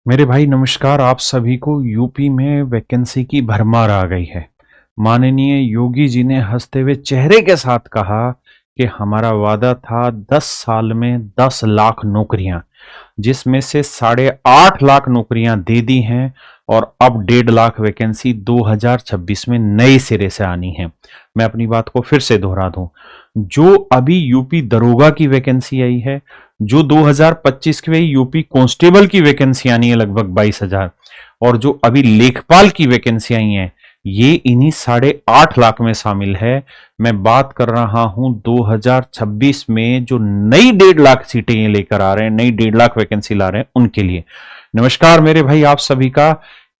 मेरे भाई नमस्कार। आप सभी को यूपी में वैकेंसी की भरमार आ गई है। माननीय योगी जी ने हंसते हुए चेहरे के साथ कहा कि हमारा वादा था 10 साल में 10 लाख नौकरियां, जिसमें से 8.5 लाख नौकरियां दे दी हैं और अब 1.5 लाख वैकेंसी 2026 में नए सिरे से आनी है। मैं अपनी बात को फिर से दोहरा दूं, जो अभी यूपी दरोगा की वैकेंसी आई है, जो 2025 की यूपी कांस्टेबल की वैकेंसी आनी है लगभग 22,000, और जो अभी लेखपाल की वैकेंसी आई है, ये इन्हीं 8.5 लाख में शामिल है। मैं बात कर रहा हूं 2026 में जो नई 1.5 लाख सीटें ये लेकर आ रहे हैं, नई 1.5 लाख वैकेंसी ला रहे हैं उनके लिए। नमस्कार मेरे भाई, आप सभी का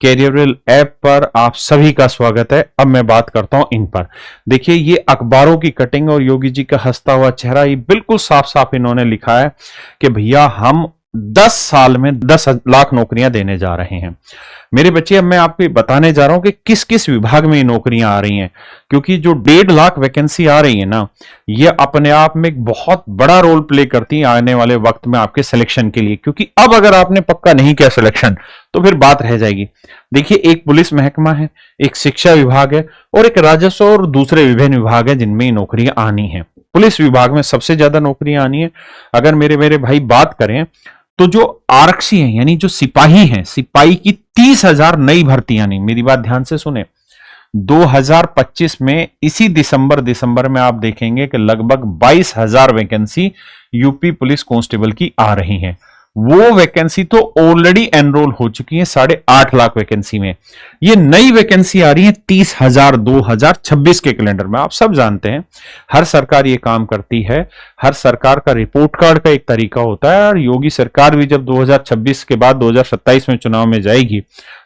कैरियरल ऐप पर आप सभी का स्वागत है। अब मैं बात करता हूं इन पर। देखिए, ये अखबारों की कटिंग और योगी जी का हंसता हुआ चेहरा, ये बिल्कुल साफ साफ इन्होंने लिखा है कि भैया हम 10 साल में 10 लाख नौकरियां देने जा रहे हैं। मेरे बच्चे, अब मैं आपको बताने जा रहा हूं कि किस किस विभाग में ये नौकरियां आ रही हैं, क्योंकि जो 1.5 लाख वैकेंसी आ रही है ना, ये अपने आप में एक बहुत बड़ा रोल प्ले करती है आने वाले वक्त में आपके सिलेक्शन के लिए। क्योंकि अब अगर आपने पक्का नहीं किया सिलेक्शन, तो फिर बात रह जाएगी। देखिए, एक पुलिस महकमा है, एक शिक्षा विभाग है और एक राजस्व और दूसरे विभिन्न विभाग है जिनमें ये नौकरियां आनी है। पुलिस विभाग में सबसे ज्यादा नौकरियां आनी है। अगर मेरे मेरे भाई बात करें तो जो आरक्षी हैं, यानी जो सिपाही हैं, सिपाही की 30,000 नई भर्तियां नहीं, मेरी बात ध्यान से सुने। 2025 में इसी दिसंबर में आप देखेंगे कि लगभग 22,000 वैकेंसी यूपी पुलिस कांस्टेबल की आ रही हैं। वो वैकेंसी तो ऑलरेडी एनरोल हो चुकी है 8.5 लाख वैकेंसी में। ये नई वैकेंसी आ रही है 30,000 2026 के कैलेंडर में। आप सब जानते हैं हर सरकार ये काम करती है। हर सरकार का रिपोर्ट कार्ड का एक तरीका होता है, और योगी सरकार भी जब 2026 के बाद 2027 में चुनाव में जाएगी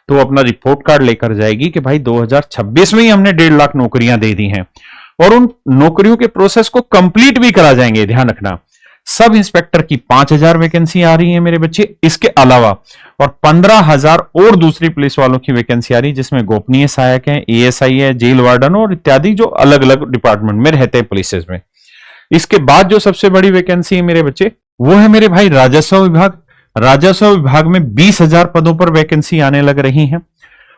तो अपना रिपोर्ट कार्ड लेकर जाएगी कि भाई 2026 में ही हमने 1.5 लाख नौकरियां दे दी हैं, और उन नौकरियों के प्रोसेस को कंप्लीट भी करा जाएंगे। ध्यान रखना, सब इंस्पेक्टर की 5,000 वैकेंसी आ रही है मेरे बच्चे। इसके अलावा और 15,000 और दूसरी पुलिस वालों की वैकेंसी आ रही है, जिसमें गोपनीय सहायक है, एएसआई है, जेल वार्डन और इत्यादि जो अलग अलग डिपार्टमेंट में रहते हैं पुलिस में। इसके बाद जो सबसे बड़ी वैकेंसी है मेरे बच्चे, वो है मेरे भाई राजस्व विभाग। राजस्व विभाग में 20,000 पदों पर वैकेंसी आने लग रही है।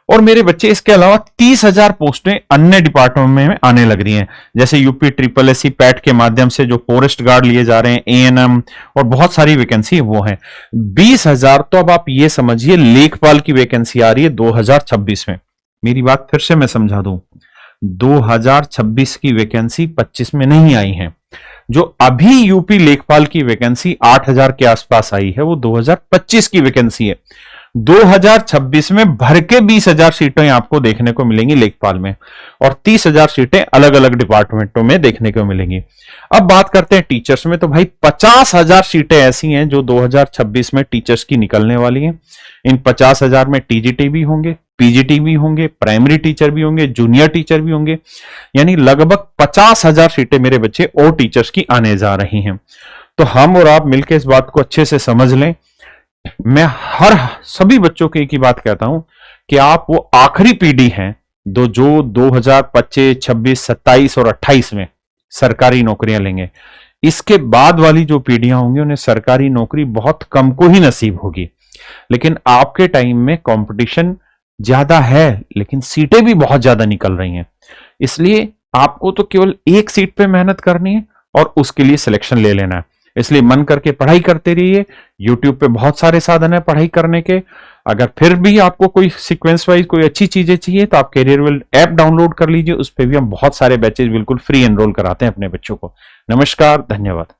और मेरे बच्चे, इसके अलावा 30,000 पोस्टें अन्य डिपार्टमेंट में आने लग रही हैं, जैसे यूपी SSSC पैट के माध्यम से जो फॉरेस्ट गार्ड लिए जा रहे हैं, एएनएम, और बहुत सारी वैकेंसी वो है। 20,000 तो अब आप ये समझिए लेखपाल की वैकेंसी आ रही है 2026 में। मेरी बात फिर से मैं समझा दूं, 2026 की वैकेंसी 25 में नहीं आई है। जो अभी यूपी लेखपाल की वैकेंसी 8,000 के आसपास आई है, वो 2025 की वैकेंसी है। 2026 में भर के 20,000 सीटें आपको देखने को मिलेंगी लेखपाल में, और 30,000 सीटें अलग अलग डिपार्टमेंटों में देखने को मिलेंगी। अब बात करते हैं टीचर्स में, तो भाई 50,000 सीटें ऐसी हैं जो 2026 में टीचर्स की निकलने वाली हैं। इन 50,000 में टीजीटी भी होंगे, पीजीटी भी होंगे, प्राइमरी टीचर भी होंगे, जूनियर टीचर भी होंगे, यानी लगभग 50,000 सीटें मेरे बच्चे और टीचर्स की आने जा रही हैं। तो हम और आप मिलकर इस बात को अच्छे से समझ लें। मैं हर सभी बच्चों को एक ही बात कहता हूं कि आप वो आखिरी पीढ़ी हैं जो 2025, 26, 27 और 28 में सरकारी नौकरियां लेंगे। इसके बाद वाली जो पीढ़ियां होंगी उन्हें सरकारी नौकरी बहुत कम को ही नसीब होगी। लेकिन आपके टाइम में कंपटीशन ज्यादा है, लेकिन सीटें भी बहुत ज्यादा निकल रही हैं। इसलिए आपको तो केवल एक सीट पे मेहनत करनी है और उसके लिए सिलेक्शन ले लेना है। इसलिए मन करके पढ़ाई करते रहिए। YouTube पे बहुत सारे साधन है पढ़ाई करने के। अगर फिर भी आपको कोई सीक्वेंस वाइज कोई अच्छी चीजें चाहिए तो आप कैरियरवेल ऐप डाउनलोड कर लीजिए। उस पर भी हम बहुत सारे बैचेज बिल्कुल फ्री एनरोल कराते हैं अपने बच्चों को। नमस्कार, धन्यवाद।